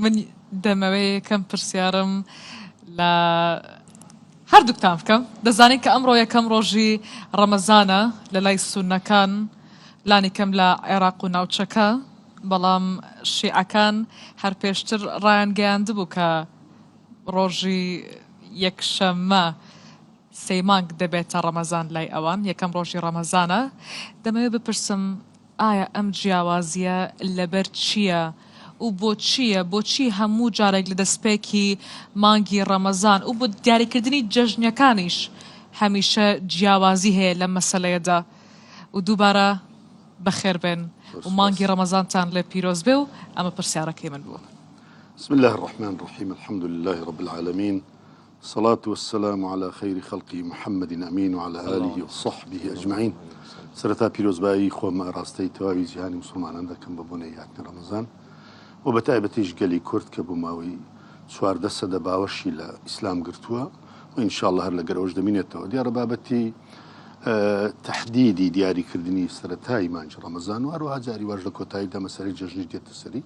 من دەمەوەی یەکەم پرسیارم لە هەردووکتان بکەم. دەزانین کە ئەمڕۆ یەکەم ڕۆژی ڕەمەزانە لە لای سوننەکان لانی کەم لە عێراق و ناوچەکە، بەڵام شیعەکان هەر پێشتر ڕایان گەیاندبوو کە ڕۆژی یەکشەممە سێ مانگ دەبێتە ڕەمەزان لای ئەوان، یەکەم ڕۆژی ڕەمەزانە. دەمەوێت بپرسم ئایا ئەم جیاوازیە لەبەر چییە و بۆچی هەموو جارێک لە دەستپێکی مانگی ڕەمەزان و بۆ دیاریکردنی جەژنیەکانیش هەمیشە جیاوازی هەیە لە مەسەلەیەدا؟ و دووبارە بەخێر بێن و مانگی ڕەمەزانتان لێ پیرۆز بێ و ئەمە پرسیارەکەی من بوو. بسم الله الرحمن الرحيم الحمد لله رب العالمين الصلاة والسلام على خير خلقه محمد أمين وعلى آله وصحبه أجمعين. سرتا پیرۆزبایی خۆمە ئاراستەی تەواوی جیهانی مسلمانان دەکەم بە بۆنەی هاتنی ڕەمەزان و بەتایبەتیش گەلی کورد کە بۆ ماوەی 14 سەدە باوەشی لە ئیسلام گرتووە و ئینشاءالله هەر لەگەرەوەش دەمینێتەوە. دیارە بابەتی تحدیدی دیاریکردنی سەرەتایی مانگی ڕەمەزان و هەروەها جاری واش لە کۆتاییدا مەسەلەی جەژنی دێتە سەری.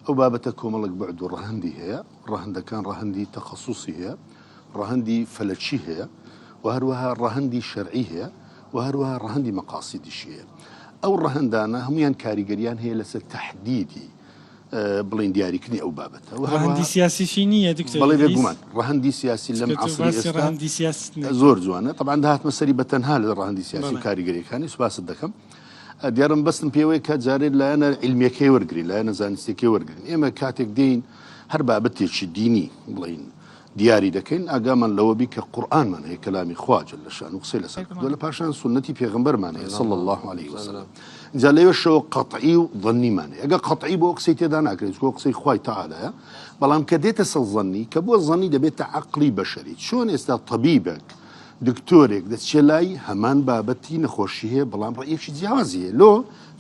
ئەو بابەتە کۆمەڵک بەعد و ڕەهەندی هەیە، ڕەهەندەکان ڕەهەندی تەخەسوسی هەیە، ڕەهەندی فەلەکی هەیە و هەروەها ڕەهەندی شەرعی هەیە و هەروەها ڕەهەندی مەقاسیدیشی هەیە. ئەو ڕەهەندانە هەمویان کاریگەریان هەیە لەسەر تحدیدی بڵین دیاریکردنی ئەو بابەتە. ڕەهەندی سیاسیشی نییە دکتۆر؟ بەڵێ بێگومان ڕەهەندی سیاسی لەم عەسری ئێستا زۆر جوانە. طبعاً داهاتمە سەری بەتەنها لە ڕەهەندی سیاسی و کاریگەریەکانی سوپاست دەکەم. دیارم بەستم پێوەیە کە جارێ لایەنە علمیەکەی وەرگری، لایەنە زانستیەکەی وەرگرین. ئێمە کاتێک دێین هەر بابەتێکی دینی بڵین دیاری دەکەین، ئاگامان لەوە بی کە قورئانمان هەیە، کەلامی خوا جەل شان و قسەی لەسەر کردووە، لە پاشان سونەتی پێغەمبەرمان هەیە صلی الله عليه وسلم. اینجا لەوێشەوە قەطعی و ظەنیمان هەیە. ئەگە قەطعی بۆ قسەی تێدا ناکرێت، بۆ قسەی خوای تەعالایە، بەڵام کە دێتە سەر ظەنی، کە بۆ ظەنی دەبێتە عەقلی بەشەری. چۆن ئێستا طەبیبێک دکتۆرێک دەچێ لای هەمان بابەتی نەخۆشی هەیە، بەڵام ڕێیەکی جیاوازی هەیە لۆ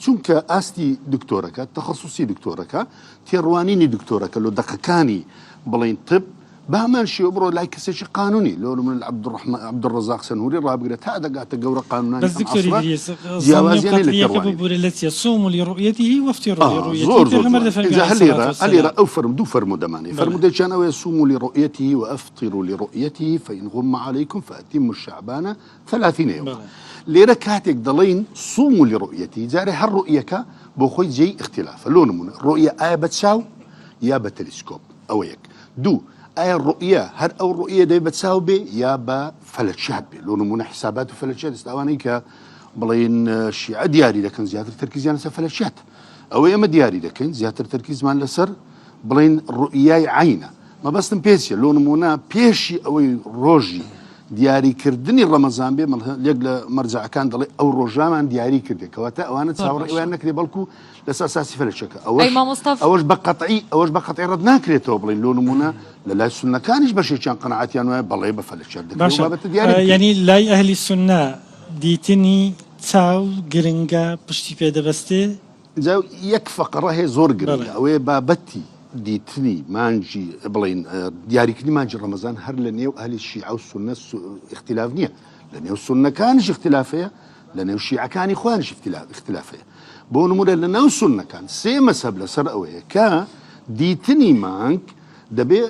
چونکە ئاستی دکتۆرەکە تەخەسوسی دکتۆرەکە تێڕوانینی دکتۆرەکە لۆ دەقەکانی بڵین طب بامان شێوە بڕۆ لای کەسێکی قانونی لۆ من عەبدوڕەزاق سەنووری ڕابگرێت تا دەگاتە گەورە قانونانی بەس دکتۆری جیاوازیانە لە بورە لە چیە؟ صوموا لرؤيته وافطروا لرؤيته. هەلێرە ئەو دوو فەرموو دەمانێت. فەرمودێکیان ئەوەیە صوموا لرؤيته وافطروا لرؤيته فإن غم عليكم فأتموا الشعبان 30 يوما. لێرە کاتێک دەڵێن صوموا لرؤيته، جارێ هەر ڕؤیەکە بۆ خۆی جێی اختلافە. لۆ نمونە ڕؤیە ئایا بە چاو یا بە تەلسکۆپ؟ ئەوە یەک. دوو، ئایا ڕؤیە هەر ئەو ڕؤیە دەبێت بە چاو بێ یا بە فەلەکیات بێ؟ لۆ نمونە حسابات و فەلەکیات ئێستاوانەی کە بڵێن شیعە دیاری دەکەن زیاتر تەرکیزیان لەسەر فەلەکیات، ئەوەی ئەمە دیاری دەکەین زیاتر تەرکیزمان لەسەر بڵێن ڕؤیای عینە. مەبەستم پێچیە لۆ نمونە پێشی ئەوەی ڕۆژی دیاریکردنی ڕەمەزان بێ لێک لە مەرجەعەکان دەڵێ ئەو ڕۆژامان دیاری کردێت، کەواتە ئەوانە چاوەڕێیان نەکرێ بەڵکو لەسەر ئاساسی فەلەکیەکە. ئەوەش بە قەتعی ڕەت ناکرێتەوە. بڵێن لۆ نمونە لە لای سوننەکانیش بەشێکیان قەنەعەتیان وایە بەڵێ بە فەلەکیات دەکرێت. یعنی لای ئەهلی سوننە دیتنی چاو گرنگە پشتی پێدەبەستێ؟ یەک فەقەڕە هەیە زۆر گرنگە، ئەوەیە بابەتی دیتنی مانجی بڵین دیاریکردنی مانجی ڕەمەزان هەر لە نێو ئەهلی شیعە و سوننە اختلاف نییە، لە نێو سوننەکانیش اختلافەیە، لە نێو شیعەکانی خۆیانیش اختلافەیە. بۆ نمونە لە ناو سوننەکان سێ مەسەب لەسەر ئەوەیە کە دیتنی مانگ دەبێ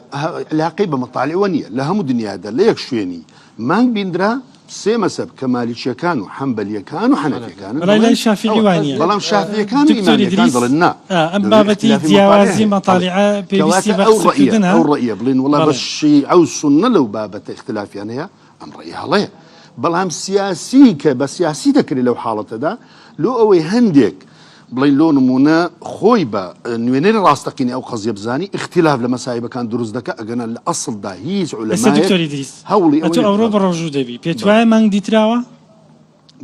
علاقەی بە مەطالیعەوە نییە. لە هەموو دنیادا لە یەک شوێنی مانگ بیندرا سێ مەسەب کە مالیکیەکان و حەمبەلیەکان و حەنەفیەکان، لای شافعی وانیە، بەڵام شافعیەکان و ئیمامیەکان دەڵێن نا ئەم بابەتی جیاوازی مەطالیعە پێویستی بە قسەکردنە. ئەو ڕەئیە بڵێن وەڵا بە شیعە و سوننە لەو بابەتە اختلافیان هەیە، ئەم ڕەئیە هەڵەیە. بەڵام سیاسی کە بە سیاسی دەکرێت لەو حاڵەتەدا لۆ ئەوەی هەندێک بڵین لۆ نمونە خۆی بە نوێنەری ڕاستەقینی ئەو قەزیە بزانی اختلاف لە مەسایبەکان دروست دەکە، ئەگەنە لە ئەسڵدا هیچ عولەمایەک هەوڵی ئەتۆ ئەوڕۆ بەڕۆژوو دەبی پێت وایە مانگ دیتراوە؟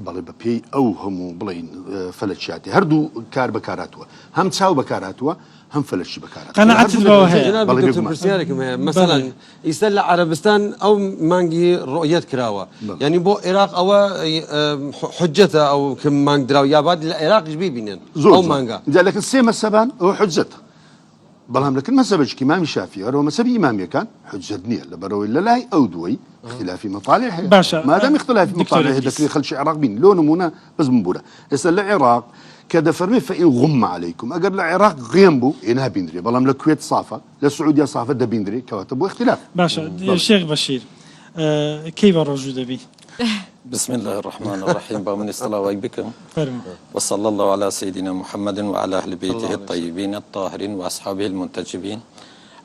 بەڵێ بە پێی ئەو هەموو بڵین فەلەکیاتی هەردوو کار بەکاراتوە، هەم چاو بەکاراتوە هەم فەلەکی بەکارات. قەنەعەتت بەوە هەیە؟ پرسیارێکم هەیە. مەسەڵەن ئیستا لە عەرەبستان ئەو مانگی ڕؤیەت کراوە، یعنی بۆ عێراق ئەوە حجەتە ئەو کە مانگ دراوە، یا بعد لە عێراقیش ببینن ئەو مانگە. جا لەکن سێ مەسەبان ئەوە حجەتە، بەڵام لەکن مەسەبێکی ئیمامی شافعی هەرەوە مەسەبی ئیمامیەکان حجەت نییە، لەبەرەوەی لە لای ئەو دووەی اختلافی مەطالیع هەیە. مادام اختلافی مەطالیع هەیە دەکرێت خەڵکی عێراق بین. لۆ نمونە بەس بمبورە ئێستا لە عێراق كذا فرمي فإن غم عليكم أجر العراق غيمبو إنها بيندري بلام للكويت صافة للسعودية صافة ده بيندري كواتب واختلاف باشا الشيخ بشير كيف الرجل بي بسم الله الرحمن الرحيم بامن الصلاة بكم فرما وصلى الله على سيدنا محمد وعلى أهل بيته الطيبين الطاهرين وأصحابه المنتجبين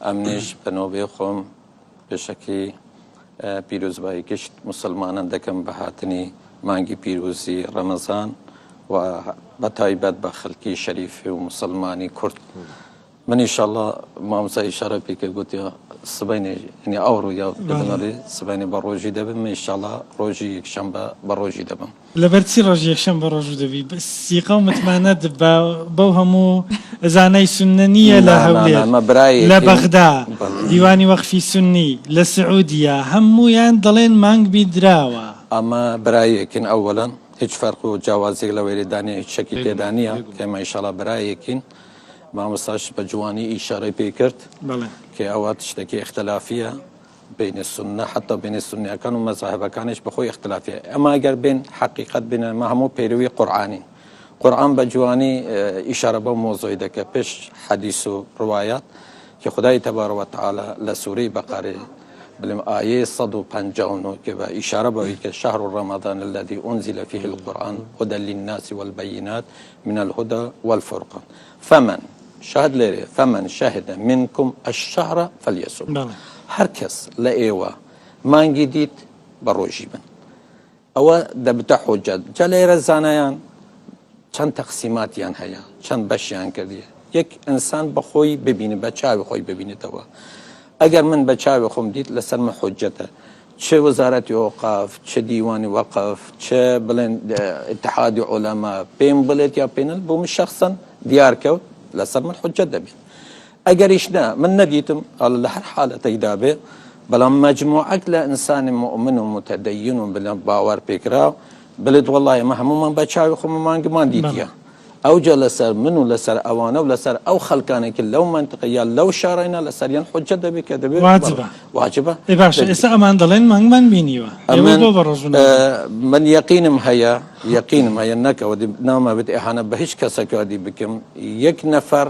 أمنش بنوبي خوم بشكل پیروز بایی کشت مسلمانان دکم بهاتنی مانگی پیروزی رمضان و بتایبت با خلقی شریف و مسلمانی کرد من انشالله مامسا اشاره پیک گوتی سبینه یعنی اورو یا بدناری سبینه بروجی دبم انشالله روجی یک شنبه بروجی دبم لبرتي روجي يكشم بروجو دبي بس يقوم معنات بوهمو زاني سننية لهولير لبغداد ديواني وقفي سني لسعودية همو يعني ضلين مانج بيدراوا اما برايكين اولا هیچ فرق و جوازی لویردانی هیچ شکی تدانیه که ما انشالله برایکین ما مستاش بجوانی اشاره پیکرد که اوقات اشتکی اختلافیه بين السنة حتى بين السنة كانوا مذاهب كانش بخوي اختلافية أما أجر بين حقيقة بين ما همو بيروي قرآني قرآن بجواني إشارة بموضوع دك بيش حديث روايات كخداي تبارك وتعالى لسوري بقرة بلم آية صدو بنجاونو كبا إشارة بويك شهر رمضان الذي أنزل فيه القرآن هدى للناس والبينات من الهدى والفرقان فمن شهد منكم الشهر فليصم هر کس لایوا مانگی دید بروجی بن او دبته حجت جلی رزانیان چند تقسیماتیان هیا چند بشیان کردیه یک انسان بخوی ببینه بچه بخوی ببینه توا اگر من بچه بخوم دید لسر حجته چه وزارت اوقاف چه دیوان وقف چه بلند اتحاد علماء بین بلد یا بینل بوم شخصا دیار کود لسر حجت دبین اگرش نه من ندیتم على لهر حالة تجدابه بلا مجموعة لإنسان مؤمن ومتدين وبلا باور بكرا بلد والله ما هم من بتشاوي خم ما ديتيا أو جلسر منو لسر أوانه ولسر أو خلقانك لو منطقيا لو شارينا لسر ين حجة بكذا واجبة إيه باشا إسا أمان ضلين من بينيوا من يقينم هيا إنك ودي نام بتأهانا بهش كسك ودي بكم يك نفر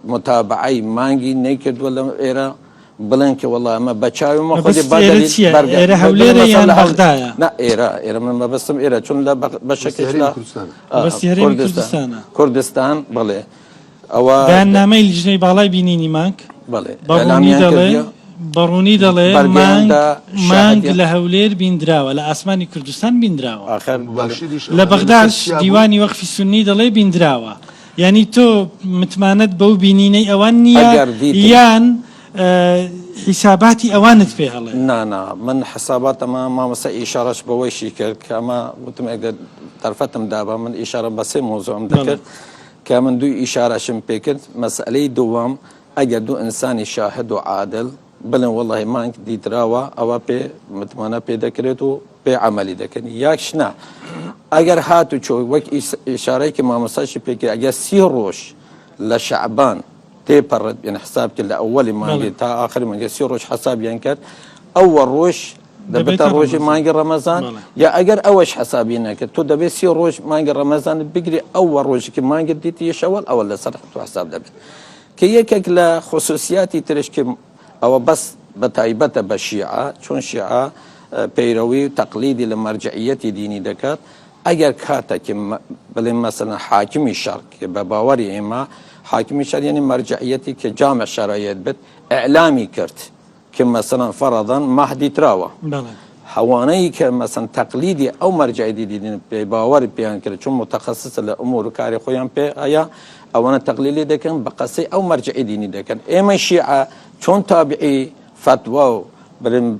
متابعي مانجي نيكد ولا إيرا بلنك والله ما بتشاوي ما خدي بدل إيرا حوليرا يعني بغداد لا إيرا ما بسم إيرا شون لا بشكل لا بس يهرين كردستان بله أو بان نامي الجني بالله بينيني مانك بله بروني دله مانج لهولير بيندرا ولا أسماني كردستان بيندرا آخر لبغداد ديواني وقف السني دله بيندرا يعني تو متماند بو بينيني اوانيا يان حساباتي اوانت فيها الله نا من حسابات ما مسا اشاره بويشي كما قلت ما طرفتم دابا من اشاره بس موضوع مذكر كمن دو اشاره شم بيكر مساله دوام اجر دو انسان شاهد وعادل بل والله ما دي تراوا او بي متمانا بي دكرتو بي عملي دكن ياكشنا اگر هاتو چو وك اشاره که ما مساش بك اگر 30 روش لشعبان تيبرد يعني حساب كل اول ما تا اخر ما 30 روش حساب ينكر اول روش دبت روش ما رمضان يا اگر اوش حسابي انك تو دبي 30 روش ما رمضان بيجري اول روش كي ما ديتي يشول اول صرح تو حساب دبت كي يكك لخصوصياتي ترش او بس بتايبته بشيعه چون شيعه پیروی تقلیدی لمرجعیت دینی دکات اگر کاتا که بلین مثلا حاکمی شر که به باوری اما حاکمی شر یعنی مرجعیتی که جامع شرایط بد اعلامی کرد که مثلا فرضا مهدی تراوه حوانهی که مثلا تقلیدی او مرجعیتی دینی به باوری بیان کرد چون متخصص لامور کاری خویان پی آیا اونا تقلیدی دکن بقصه او مرجعی دینی دکن اما شیعه چون تابعی فتوا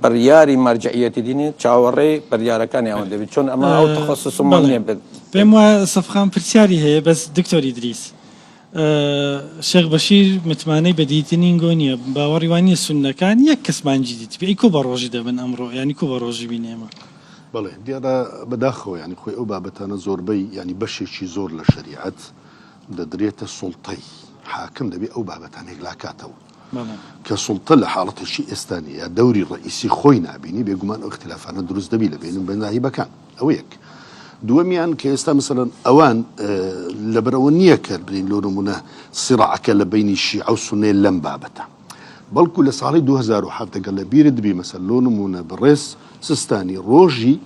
برياري مرجعية ديني تشاوري بريارة كان يعمل دبي شون أما أو تخصص مالي بما صفقان برسياري هي بس دكتور إدريس شيخ بشير متماني بديتنين قونيا باوريواني السنة كان يكس مان جديد بأي كوبا روجي ده من أمره يعني كوبا روجي بينيما بله دي أنا بداخو يعني خوي أبا بتانا زور بي يعني بشي شي زور للشريعة دريت السلطي حاكم دبي أبا بتانا إغلاكاتو كسلطة لحالة الشيء استانية دوري الرئيسي خوينا بيني بيقومان اختلافنا دروز دبيلة بينهم بين هي بكان أويك دووەمیان کە ئێستا مثلەن ئەوان لەبەرەوە نییە کە بنین لۆ نمونە سیڕعەکە لە بینی شیعە و سوننە لەم بابەتە بەڵکو لە ساڵی 2007 گەل لە بیرت بی مەسەل لۆ نمونە بەڕێز سستانی ڕۆژی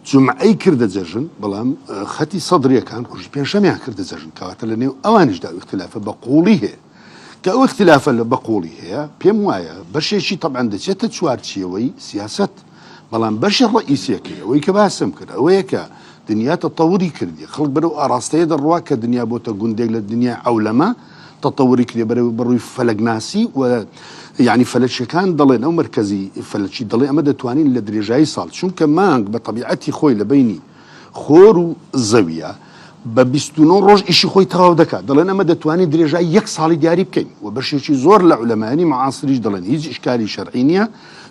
جمعەی کردە جەژن بەڵام خەتی سەدرەکان ڕۆژی پێنجشەمیان کردە جەژن کەواتە لە نێو ئەوانیشدا اختلافە بە قوڵی هەیە کە ئەو اختلافە لە بە قوڵی هەیە پێم وایە بەشێکی طبعاً دەچێتە چوارچیەوەی سیاست بەڵام بەشی ڕئیسیەکەی ئەوەی کە باسم کرد ئەوەیە کە دنیا تەتەوری کردی خەڵک بەرەو ئاراستەیە دەڕوا کە دنیا بۆتە گوندێک لە دنیا ئەولەمە تەتەوری کردی بەڕووی فەلەگناسی و یعنی فەلەکیەکان دەڵێن ئەو مرکزی فەلەکی دەڵێ ئەمە دەتوانین لە درێژایی ساڵ چونکە مانگ بە طبیعەتی خۆی لە بینی خۆر و زەویە بە 29 ڕۆژ ئیشی خۆی تەواو دەکات دەڵێن ئەمە دەتوانین درێژایی 1 ساڵی دیاری بکەین و بەشێکی زۆر لە عولەمانی معاسریش دەڵێن هیچ ئیشکالی شەرعی نییە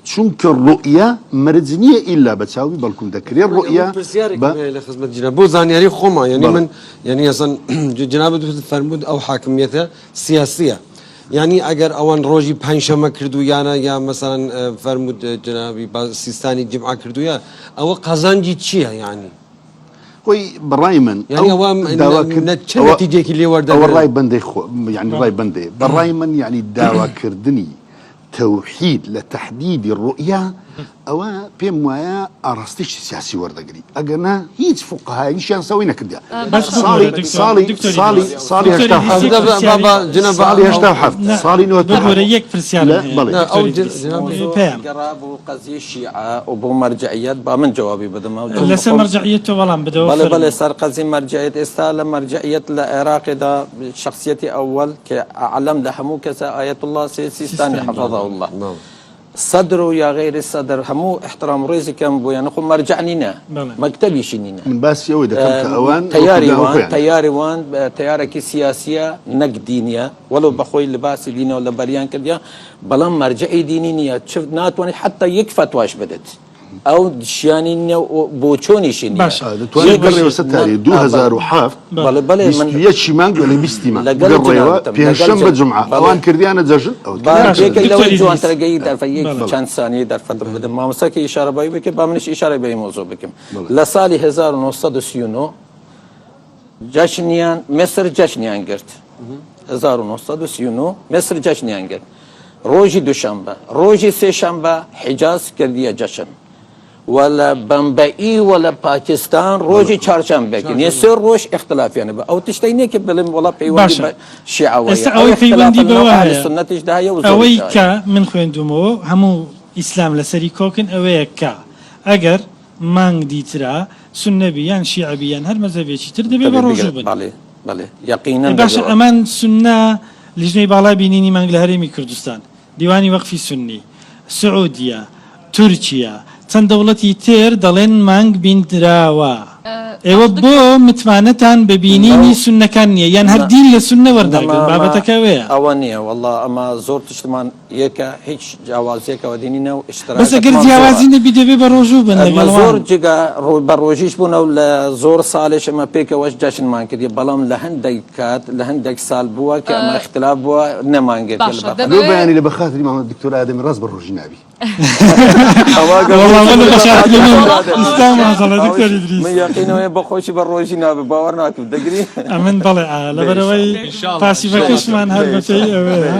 چونکە ڕؤیە مرج نییە ئیلا بە چاوی بەڵکو دەکرێت ڕؤیە لە خزمەت جناب بۆ زانیاری خۆمان یعنی من یعنی ئەسەن جنابەت فەرمود ئەو حاکمیەتە سیاسیە یعنی ئەگەر ئەوان ڕۆژی پنجشەمە کردویانە یا مەسەڵەن فەرمود جنابی سیستانی جمعە کردویە ئەوە قەزانجی چییە یعنی خۆی بەڕای من نەتیجێکی لێوەردە ڕای بەندەی یعنی ڕای بەندێ بەڕای من یعنی داواکردنی تەوحید لە تەحدیدی ڕؤیا ئەوە پێم وایە ئاراستێکی سیاسی وەردەگری ئەگەرنا هیچ فوقەهاییشیان سەوی نەکردیا ساڵی 97 یەک پرسیار بۆ قەزیە شیعە و بۆ مەرجعیەت با من جوابی بدەمەوە لەسەر مەرجعیەت تۆ وەڵام بدەوە بەڵێ سەر قەزی مەرجعیەت ئێستا لە مەرجعیەت لە عێراقیدا شخصیەتی ئەوەل کە عەلەم لە هەموو کەسە ئایەت الله سیستانی حەفەظەه الله صدر یا غیر صدر همو احترام ڕێزی کەم بۆ یانە خۆ مەرجعنینە مەکتەبیشی نینە من باسی ئەوەی دەکەم کە ئەوان تەیاری وان تەیارێکی سیاسیە نەک دینیە وەڵۆ بەخۆی لە باسی دینەوە لە بەریان کردیا بەڵام مەرجعی دینی نییە ناتوانێت حتا یەک فتواش بدەێت ئەو شیانی نیە بۆ چۆنیشی نیە دەتوانێت گەڕێەوە سەتاری 2007 یەکی مانگ لە 20 مانگ گەڕێەوە پێنجشەم بە جومعە ئەوان کردیانە جەژن لەوەی جوانترگەی دەرفەیەک چەند سانیە دەرفەتر بدەم مامۆستاکە ئیشارەبایی بکە با منیش ئیشارە بە مۆزوع بکەم لە ساڵی 1939 جەشنیان مصر جەشنیان گرت 1939 مصر جەشنیان گرت ڕۆژی دووشەمبە ڕۆژی سێشەمبە حیجاز کردیە جەشن ولا بمبئی ولا پاکستان ڕۆژی چهارشەمبێکن یە سێ ڕۆژ اختلافیانە بە ئەو تشتەی نییە کە بڵێم وڵا پەیوەندی بە شیعەوەیە ئێستا ئەوەی پەیوەندی بەوە هەیە سنەتیشدا هەیە ئەوەی کە من خوێندومەوە هەموو ئیسلام لەسەری کۆکن ئەوەیە کە ئەگەر مانگ دیترا سوننەبی یان شیعەبی یان هەر مەزهەبێکی تر دەبێ بە ڕۆژوو بن بەڵێ یەقیناً باشە ئەمان سوننە لیژنەی باڵای بینینی مانگ لە هەرێمی کوردستان دیوانی وەقفی سوننی سعودیە تورکیا چەند دەوڵەتی تێر دەڵێن مانگ بیندراوە ئێوە بۆ متمانەتان بە بینینی سوننەکان نییە یان هەر دین لە سوننە وەردەگرن بابەتەکە وەیە ئەوە نییە وەڵڵا ئەمە زۆر تشتمان یەکە هیچ جیاوازیەکەوە دینینە و اشتراک بەس ئەگەر جیاوازی نەبی دەبێ بە ڕۆژوو بن زۆر جگا بە ڕۆژیش بوون و لە زۆر ساڵێش ئەمە پێکەوەش جەشنمان کردی بەڵام لە هەندێک کات لە هەندێک ساڵ بووە کە ئەمە اختلاف بووە نەمانگرت لۆ بەیانی لە بەخاتری مامە دکتۆر ئادەمی ڕاست بە ڕۆژی نابی من یەقینەوەی بەخۆشی بە ڕۆژی نابێ باوەڕ ناکەم دەگری ئەمن بەڵێ لەبەرەوەی پاسیڤەکەشمان هەر بەپێی ئەوەیە